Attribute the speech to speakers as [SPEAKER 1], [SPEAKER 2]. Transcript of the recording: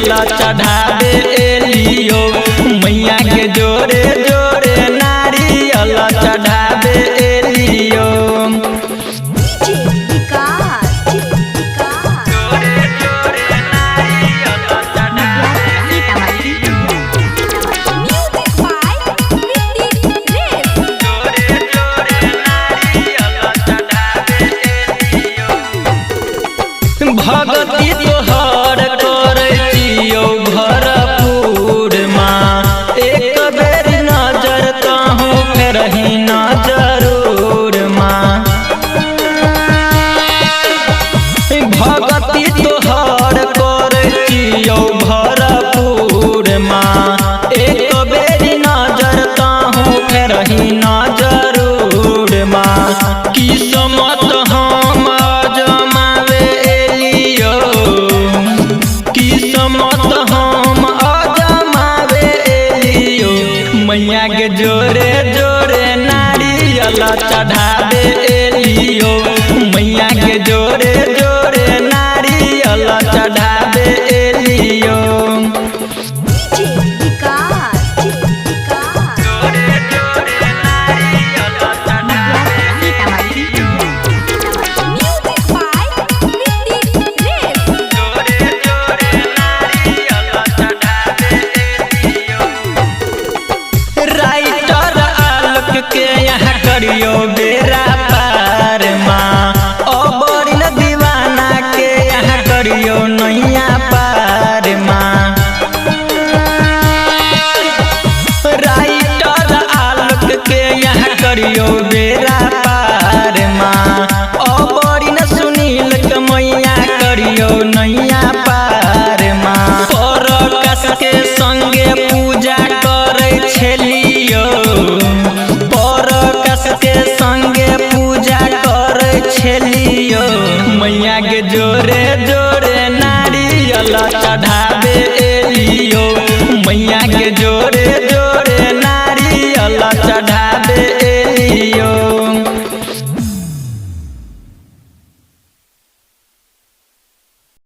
[SPEAKER 1] चढ़ावे एलियो मैया के जोरे जोरे नारियल चढ़ावे एलियो। भगती तोहर करतियो भरपूर माँ एक बेर नजर कहूँ फेरही न जरूर माँ। भगती तोहर करतियो भरपूर माँ एक बेर नजर कहूँ फेरही न जरूर माँ। किस्मत हम अजमावे किस्मत हम अजमावे एलियो मैया के जोरे जोरे नारियल चढ़ावे एलियो मैया के जोरे जोरे नारियल चढ़ावे एलियो। के यहाँ करियो बेरा पार माँ बड़ी न दीवाना के यहाँ करियो नैया पार माँ। राइटर आलोक के यहाँ करियो बेरा पार माँ बड़ी न सुनील के मैया करियो नैया पार माँ। परकस के संगे पूजा करे छलियो के संगे पूजा करे छलियो मैया के जोरे जोरे नारियल चढ़ावे